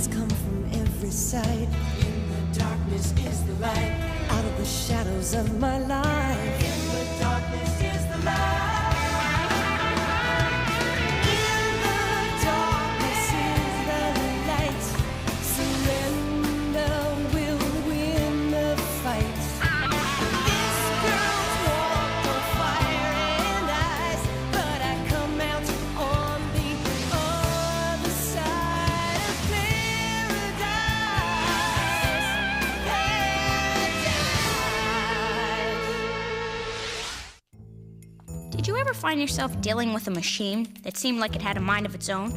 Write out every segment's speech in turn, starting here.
Shadows come from every side. In the darkness is the light. Out of the shadows of my life. In the darkness is the light. In the darkness is the light. Surrender will win the fight. This girl's walked on fire and ice, but I come out on the other side of paradise. Did you ever find yourself dealing with a machine that seemed like it had a mind of its own?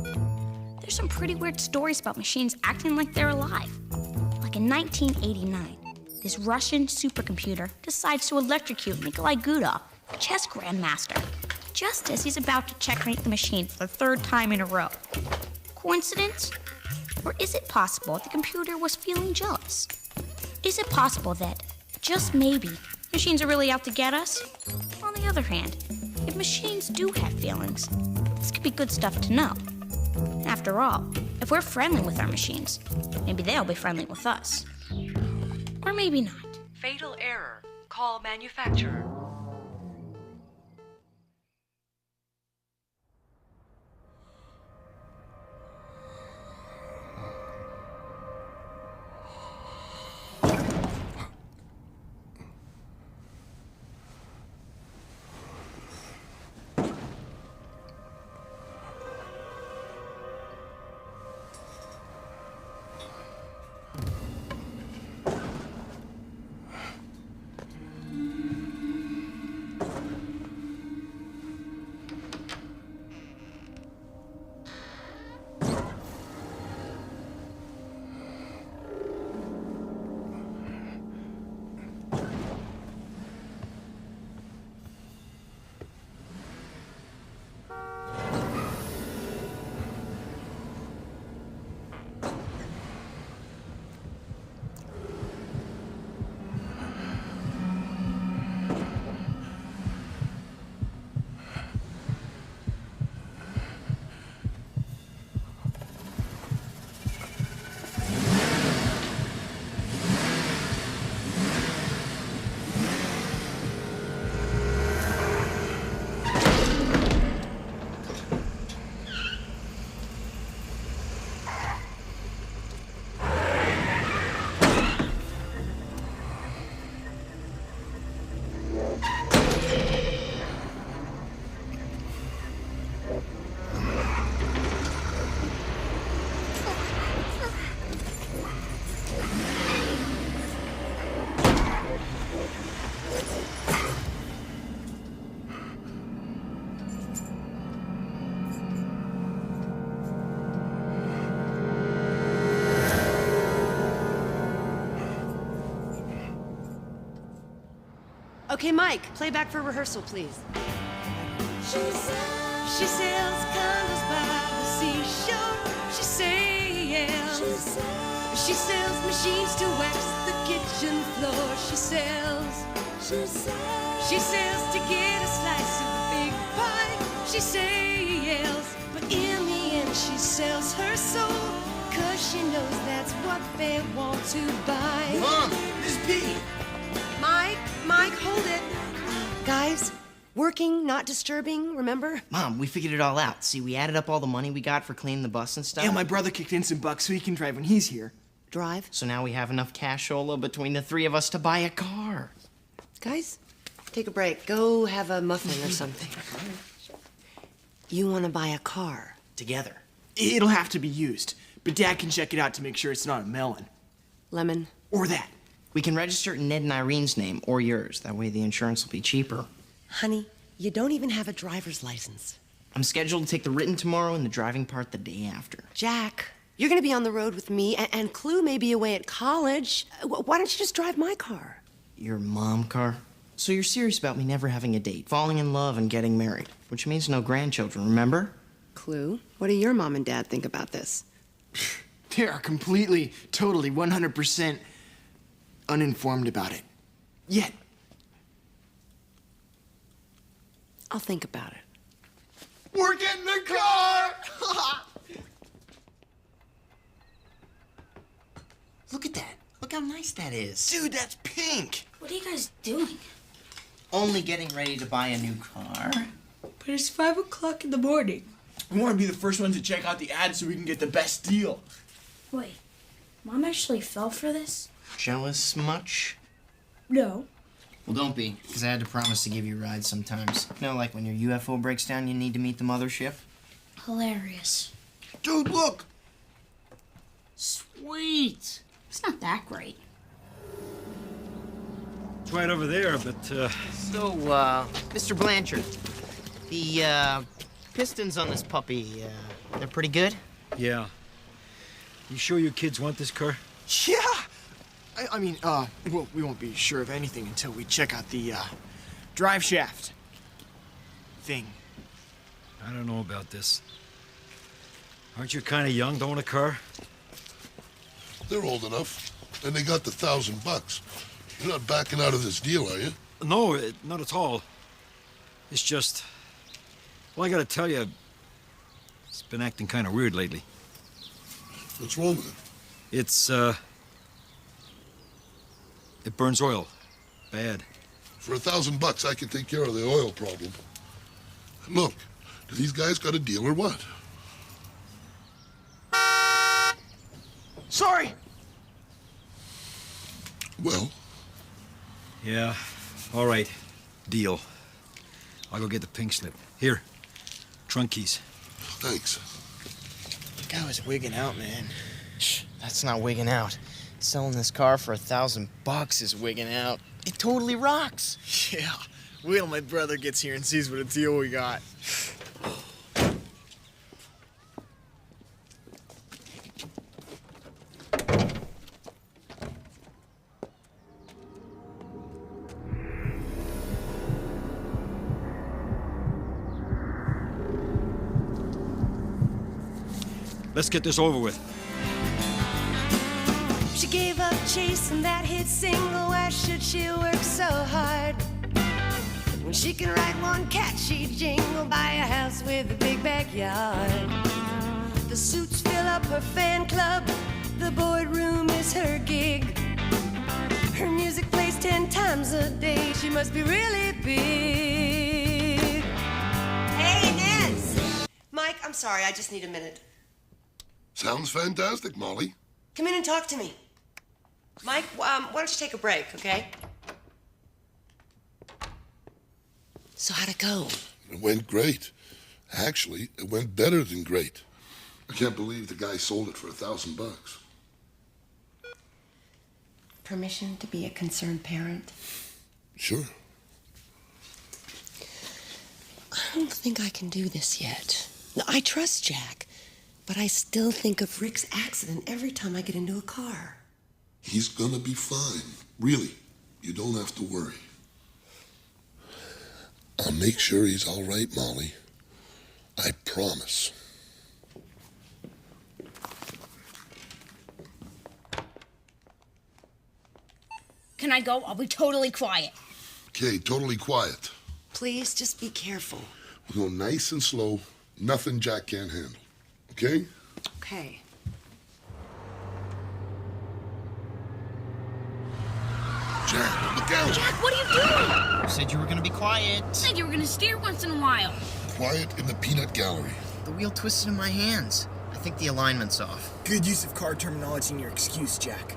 There's some pretty weird stories about machines acting like they're alive. Like in 1989, this Russian supercomputer decides to electrocute Nikolai Gudov, a chess grandmaster, just as he's about to checkmate the machine for the third time in a row. Coincidence? Or is it possible the computer was feeling jealous? Is it possible that, just maybe, machines are really out to get us? On the other hand, if machines do have feelings, this could be good stuff to know. After all, if we're friendly with our machines, maybe they'll be friendly with us. Or maybe not. Fatal error. Call manufacturer. Okay, Mike, play back for rehearsal, please. She sails candles by the seashore. She sails. She sells machines to wax the kitchen floor. She sells. She sells to get a slice of the big pie. She sails. But in the end, she sells her soul. 'Cause she knows that's what they want to buy. Mom, Miss P. Mike, hold it. Guys, working, not disturbing, remember? Mom, we figured it all out. See, we added up all the money we got for cleaning the bus and stuff. And my brother kicked in some bucks so he can drive when he's here. Drive? So now we have enough cashola between the three of us to buy a car. Guys, take a break. Go have a muffin or something. You want to buy a car? Together. It'll have to be used, but Dad can check it out to make sure it's not a melon. Lemon? Or that. We can register it in Ned and Irene's name, or yours. That way the insurance will be cheaper. Honey, you don't even have a driver's license. I'm scheduled to take the written tomorrow and the driving part the day after. Jack, you're going to be on the road with me, and Clue may be away at college. Why don't you just drive my car? Your mom car? So you're serious about me never having a date, falling in love, and getting married, which means no grandchildren, remember? Clue, what do your mom and dad think about this? They are completely, totally, 100% uninformed about it. Yet. I'll think about it. We're getting the car! Look how nice that is. Dude, that's pink. What are you guys doing? Only getting ready to buy a new car. But it's 5 o'clock in the morning. We want to be the first ones to check out the ad so we can get the best deal. Wait, Mom actually fell for this? Jealous much? No. Well, don't be, because I had to promise to give you rides sometimes. You know, like when your UFO breaks down, you need to meet the mothership. Hilarious. Dude, look. Sweet. It's not that great. It's right over there, but, So, Mr. Blanchard, the, pistons on this puppy, they're pretty good? yeah. You sure your kids want this car? Yeah. I mean, well, we won't be sure of anything until we check out the, drive shaft thing. I don't know about this. Aren't you kind of young to own a car? They're old enough, and they got the $1,000. You're not backing out of this deal, are you? No, not at all. It's just... Well, I gotta tell you, it's been acting kind of weird lately. What's wrong with it? It's, it burns oil. Bad. For $1,000, I can take care of the oil problem. Look, do these guys got a deal or what? Sorry. Well, Yeah, all right. Deal. I'll go get the pink slip. Here, trunk keys. thanks. The guy was wigging out, man. Shh, that's not wigging out. Selling this car for $1,000 is wigging out. It totally rocks. Yeah. Wait till my brother gets here and sees what a deal we got. Let's get this over with. She gave up chasing that hit single. Why should she work so hard? When she can write one catchy jingle, buy a house with a big backyard. The suits fill up her fan club. The boardroom is her gig. Her music plays 10 times a day. She must be really big. Hey, Nance! Mike, I'm sorry, I just need a minute. Sounds fantastic, Molly. Come in and talk to me. Mike, why don't you take a break, okay? So how'd it go? It went great. Actually, it went better than great. I can't believe the guy sold it for $1,000. Permission to be a concerned parent? Sure. I don't think I can do this yet. No, I trust Jack, but I still think of Rick's accident every time I get into a car. He's gonna be fine. Really, you don't have to worry. I'll make sure he's all right, Molly. I promise. Can I go? I'll be totally quiet. Okay, totally quiet. Please, just be careful. We'll go nice and slow. Nothing Jack can't handle. Okay? Okay. Jack, look out! Jack, what are you doing? You said you were gonna be quiet. Said you were gonna steer once in a while. Quiet in the peanut gallery. The wheel twisted in my hands. I think the alignment's off. Good use of car terminology in your excuse, Jack.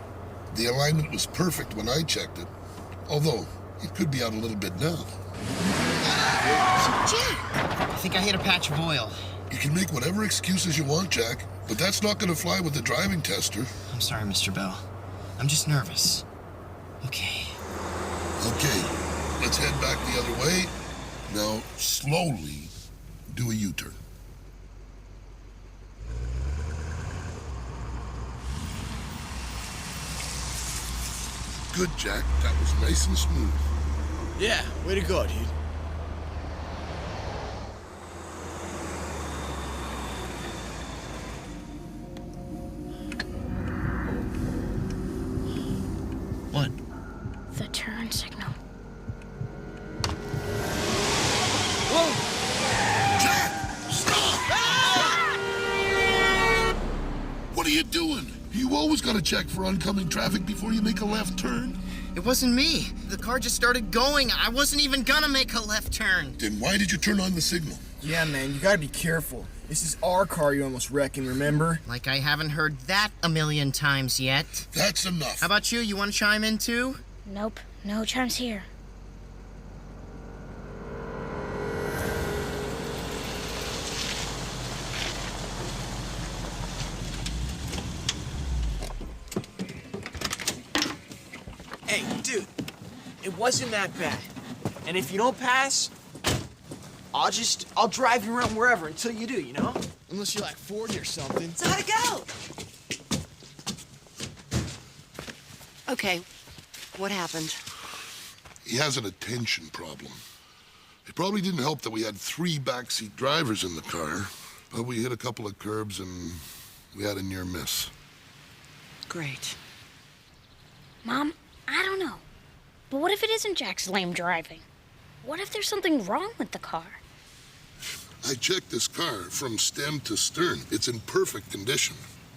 The alignment was perfect when I checked it. Although, it could be out a little bit now. Jack! I think I hit a patch of oil. You can make whatever excuses you want, Jack, but that's not gonna fly with the driving tester. I'm sorry, Mr. Bell. I'm just nervous. Okay. Okay, let's head back the other way. Now, slowly do a U-turn. Good, Jack. That was nice and smooth. Yeah, way to go, dude. What? The turn signal. Jack, stop! What are you doing? You always gotta check for oncoming traffic before you make a left turn. It wasn't me. The car just started going. I wasn't even gonna make a left turn. Then why did you turn on the signal? Yeah, man, you gotta be careful. This is our car you almost wrecking, remember? Like I haven't heard that a million times yet. That's enough. How about you? You want to chime in too? Nope, no chimes here. Hey, dude, it wasn't that bad. And if you don't pass, I'll drive you around wherever until you do, you know? Unless you're like 40 or something. So how'd it go? Okay, what happened? He has an attention problem. It probably didn't help that we had 3 backseat drivers in the car, but we hit a couple of curbs and we had a near miss. Great. Mom, I don't know. But what if it isn't Jack's lame driving? What if there's something wrong with the car? I checked this car from stem to stern. It's in perfect condition.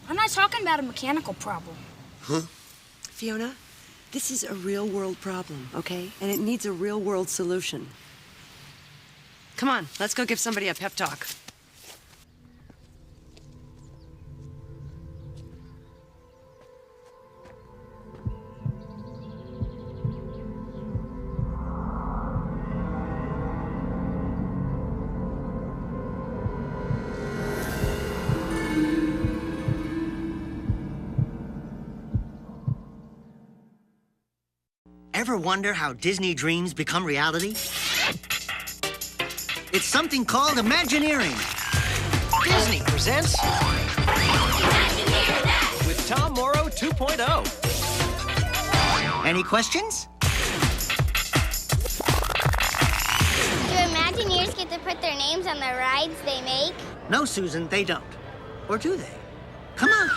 I'm not talking about a mechanical problem. Huh? Fiona, this is a real-world problem, okay? And it needs a real-world solution. Come on, let's go give somebody a pep talk. Ever wonder how Disney dreams become reality? It's something called Imagineering. Disney presents with Tom Morrow 2.0. Any questions? Do Imagineers get to put their names on the rides they make? No, Susan, they don't. Or do they? Come on.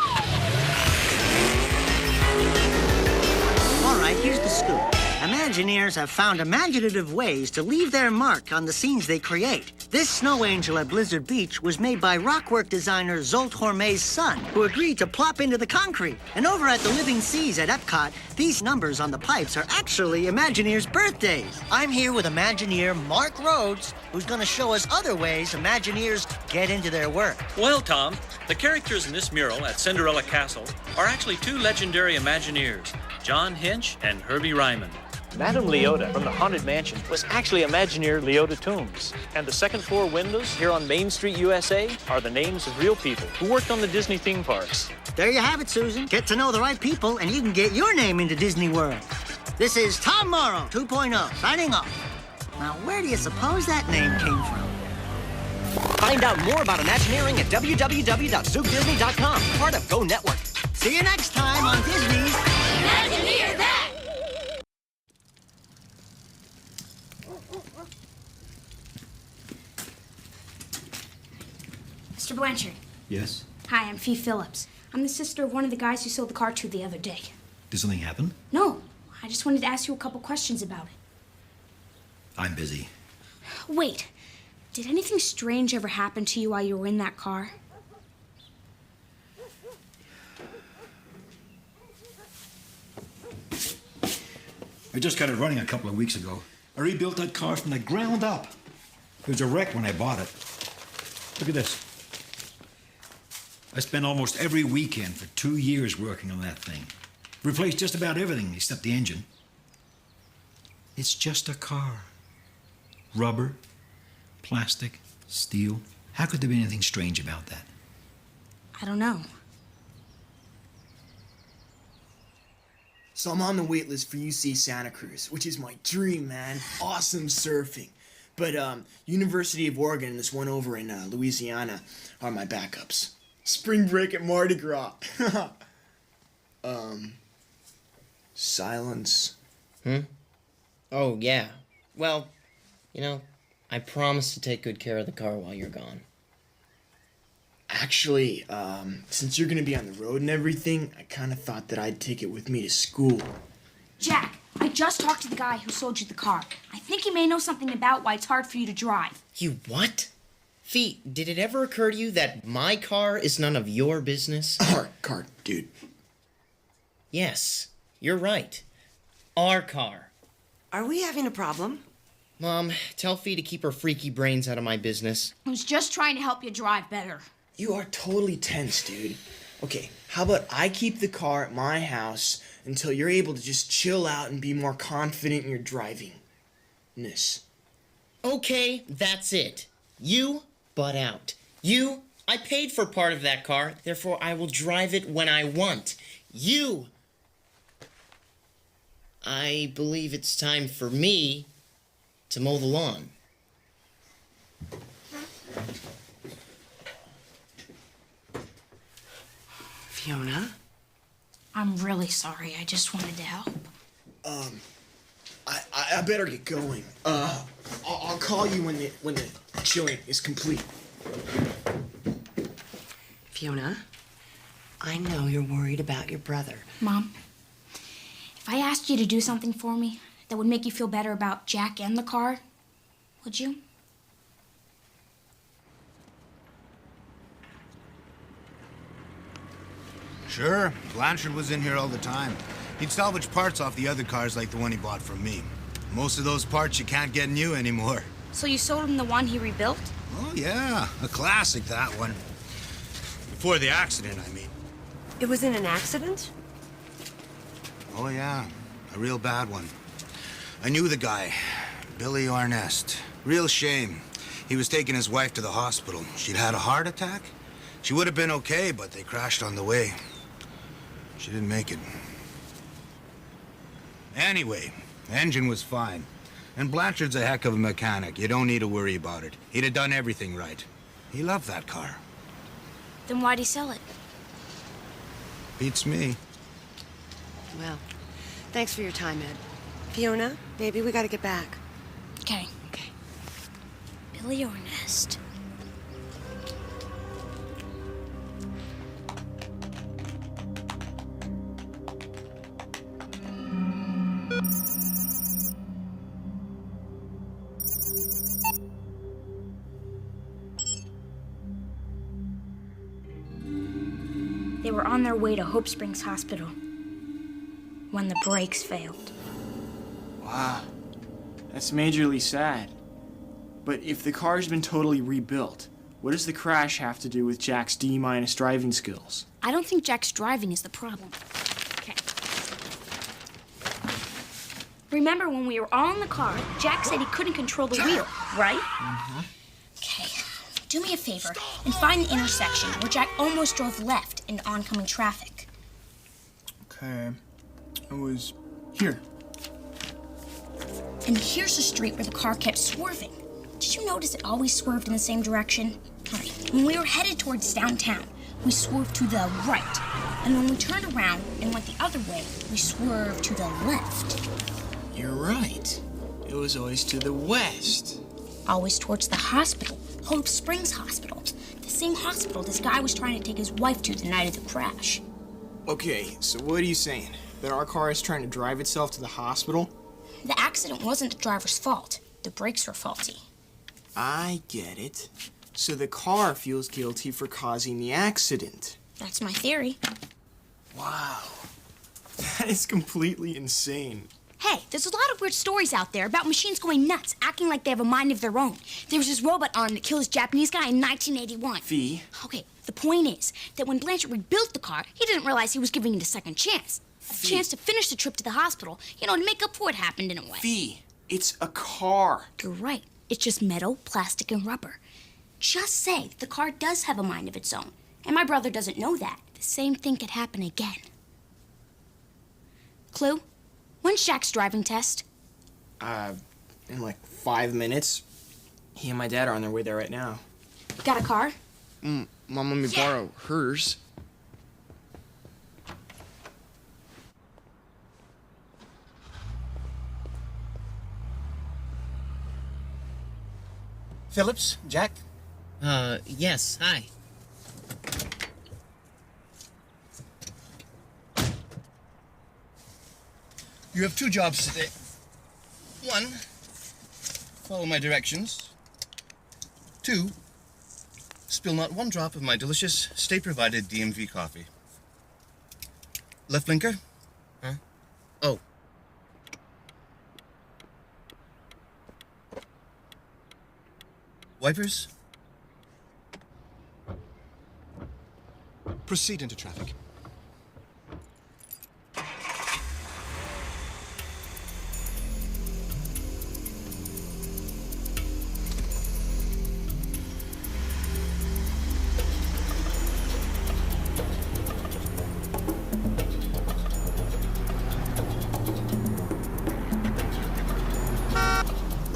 All right, here's the scoop. Imagineers have found imaginative ways to leave their mark on the scenes they create. This snow angel at Blizzard Beach was made by rockwork designer Zolt Hormay's son, who agreed to plop into the concrete. And over at the Living Seas at Epcot, these numbers on the pipes are actually Imagineers' birthdays. I'm here with Imagineer Mark Rhodes, who's going to show us other ways Imagineers get into their work. Well, Tom, the characters in this mural at Cinderella Castle are actually 2 legendary Imagineers, John Hinch and Herbie Ryman. Madame Leota from the Haunted Mansion was actually Imagineer Leota Toombs. And the second floor windows here on Main Street, USA are the names of real people who worked on the Disney theme parks. There you have it, Susan. Get to know the right people and you can get your name into Disney World. This is Tom Morrow 2.0 signing off. Now, where do you suppose that name came from? Find out more about Imagineering at www.zoogdisney.com, part of Go Network. See you next time on Disney's Imagineer that! Mr. Blanchard. Yes? Hi, I'm Fee Phillips. I'm the sister of one of the guys you sold the car to the other day. Did something happen? No, I just wanted to ask you a couple questions about it. I'm busy. Wait, did anything strange ever happen to you while you were in that car? I just got it running a couple of weeks ago. I rebuilt that car from the ground up. It was a wreck when I bought it. Look at this. I spent almost every weekend for 2 years working on that thing. Replaced just about everything except the engine. It's just a car. Rubber, plastic, steel. How could there be anything strange about that? I don't know. So I'm on the wait list for UC Santa Cruz, which is my dream, man. Awesome surfing. But University of Oregon and this one over in Louisiana are my backups. Spring break at Mardi Gras. Silence. Oh, yeah. Well, you know, I promise to take good care of the car while you're gone. Actually, since you're gonna be on the road and everything, I kind of thought that I'd take it with me to school. Jack, I just talked to the guy who sold you the car. I think he may know something about why it's hard for you to drive. You what? Fee, did it ever occur to you that my car is none of your business? Our car, dude. Yes, you're right. Our car. Are we having a problem? Mom, tell Fee to keep her freaky brains out of my business. I was just trying to help you drive better. You are totally tense, dude. Okay, how about I keep the car at my house until you're able to just chill out and be more confident in your driving-ness. Okay, that's it. You butt out. I paid for part of that car, therefore I will drive it when I want. I believe it's time for me to mow the lawn. Fiona? I'm really sorry. I just wanted to help. I better get going. I'll call you when the chilling is complete. Fiona, I know you're worried about your brother. Mom, if I asked you to do something for me that would make you feel better about Jack and the car, would you? Sure. Blanchard was in here all the time. He'd salvage parts off the other cars like the one he bought from me. Most of those parts you can't get new anymore. So you sold him the one he rebuilt? Oh, yeah. A classic, that one. Before the accident, I mean. It was in an accident? Oh, yeah. A real bad one. I knew the guy. Billy Arnest. Real shame. He was taking his wife to the hospital. She'd had a heart attack. She would have been okay, but they crashed on the way. She didn't make it. Anyway, the engine was fine. And Blanchard's a heck of a mechanic. You don't need to worry about it. He'd have done everything right. He loved that car. Then why'd he sell it? Beats me. Well, thanks for your time, Ed. Fiona, baby, we gotta get back. Okay. Billy Arnest. They were on their way to Hope Springs Hospital when the brakes failed. Wow, that's majorly sad. But if the car's been totally rebuilt, what does the crash have to do with Jack's D- driving skills? I don't think Jack's driving is the problem. Okay. Remember when we were all in the car, Jack said he couldn't control the wheel, right? Mm-hmm. Okay. Do me a favor and find the intersection where Jack almost drove left into oncoming traffic. Okay. It was here. And here's the street where the car kept swerving. Did you notice it always swerved in the same direction? All right. When we were headed towards downtown, we swerved to the right. And when we turned around and went the other way, we swerved to the left. You're right. It was always to the west. Always towards the hospital, Hope Springs Hospital. The same hospital this guy was trying to take his wife to the night of the crash. Okay, so what are you saying? That our car is trying to drive itself to the hospital? The accident wasn't the driver's fault. The brakes were faulty. I get it. So the car feels guilty for causing the accident. That's my theory. Wow. That is completely insane. Hey, there's a lot of weird stories out there about machines going nuts, acting like they have a mind of their own. There was this robot arm that killed this Japanese guy in 1981. Fee? Okay, the point is that when Blanchard rebuilt the car, he didn't realize he was giving it a second chance. A chance to finish the trip to the hospital, to make up for what happened in a way. Fee, it's a car. You're right. It's just metal, plastic, and rubber. Just say the car does have a mind of its own. And my brother doesn't know that. The same thing could happen again. Clue? When's Jack's driving test? In like 5 minutes. He and my dad are on their way there right now. Got a car? Mom, let me borrow hers. Phillips, Jack? Yes, hi. You have 2 jobs today. 1, follow my directions. 2, Spill not one drop of my delicious, state-provided DMV coffee. Left blinker? Huh? Oh. Wipers? Proceed into traffic.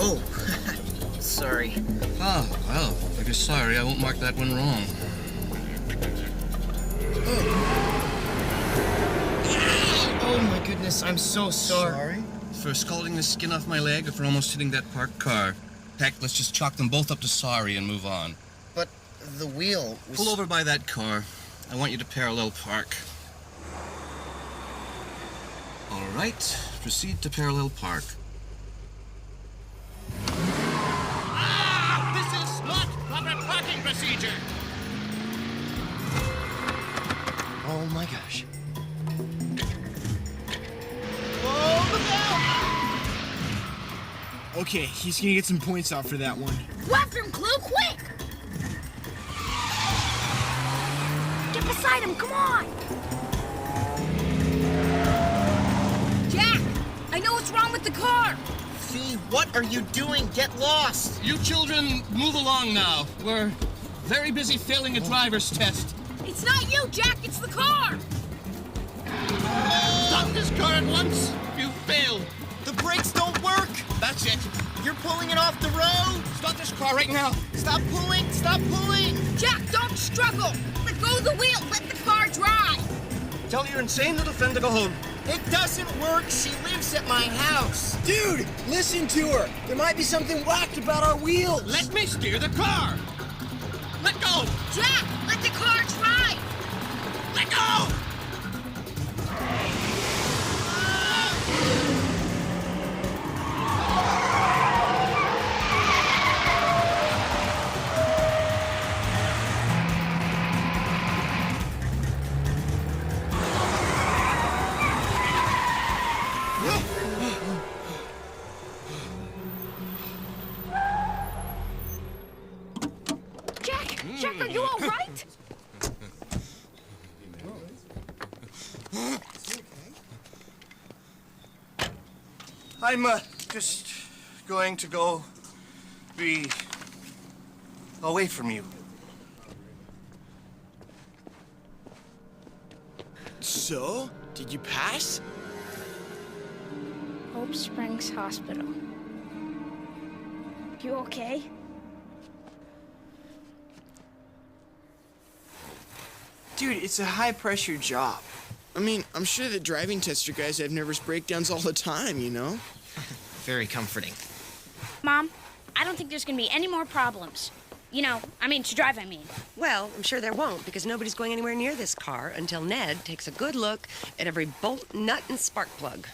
Oh, sorry. Ah, well, if you're sorry, I won't mark that one wrong. Oh my goodness, I'm so sorry. Sorry? For scalding the skin off my leg or for almost hitting that parked car. Heck, let's just chalk them both up to sorry and move on. But the wheel was... Pull over by that car. I want you to parallel park. All right, proceed to parallel park. This is not proper parking procedure. Oh my gosh. Okay, he's gonna get some points off for that one. Go after him, Clue, quick! Get beside him, come on! Jack, I know what's wrong with the car. Fee, what are you doing? Get lost! You children, move along now. We're very busy failing a driver's test. It's not you, Jack, it's the car! Stop this car at once! You failed! The brakes don't work! That's it! You're pulling it off the road! Stop this car right now! Stop pulling! Stop pulling! Jack, don't struggle! Let go of the wheel, let the car drive! Tell your insane little friend to go home. It doesn't work! She lives at my house! Dude, listen to her. There might be something whacked about our wheels. Let me steer the car! Let go! Jack, let the car drive! Let go! Jack, are you all right? I'm, just going to go be away from you. So, did you pass? Hope Springs Hospital. You okay? Dude, it's a high-pressure job. I mean, I'm sure the driving tester guys have nervous breakdowns all the time, you know? Very comforting. Mom, I don't think there's gonna be any more problems. To drive, I mean. Well, I'm sure there won't, because nobody's going anywhere near this car until Ned takes a good look at every bolt, nut, and spark plug.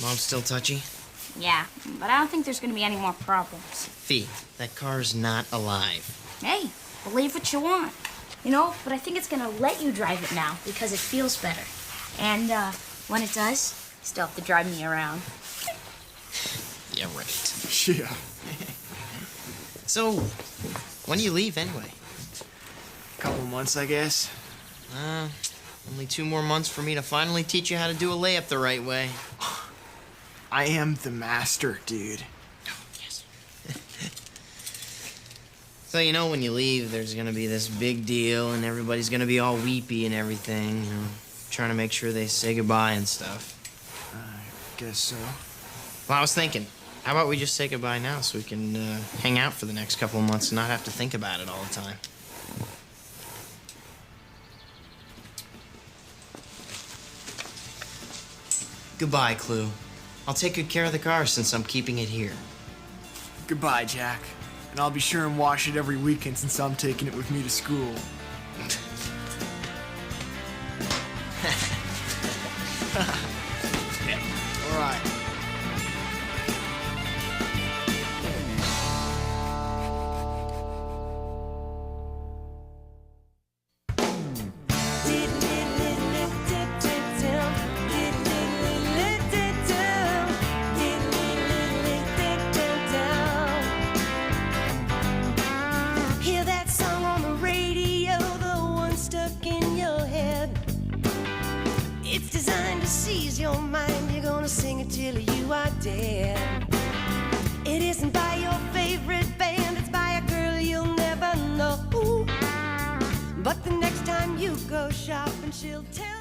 Mom's still touchy? Yeah, but I don't think there's gonna be any more problems. Fee, that car's not alive. Hey, believe what you want. But I think it's gonna let you drive it now because it feels better. And, when it does, you still have to drive me around. Yeah, right. Yeah. So, when do you leave anyway? Couple months, I guess. Only 2 more months for me to finally teach you how to do a layup the right way. I am the master, dude. Yes. So, when you leave, there's gonna be this big deal, and everybody's gonna be all weepy and everything, trying to make sure they say goodbye and stuff. I guess so. Well, I was thinking, how about we just say goodbye now so we can hang out for the next couple of months and not have to think about it all the time? Goodbye, Clue. I'll take good care of the car since I'm keeping it here. Goodbye, Jack. And I'll be sure and wash it every weekend since I'm taking it with me to school. All right. dead. It isn't by your favorite band, it's by a girl you'll never know. But the next time you go shopping, she'll tell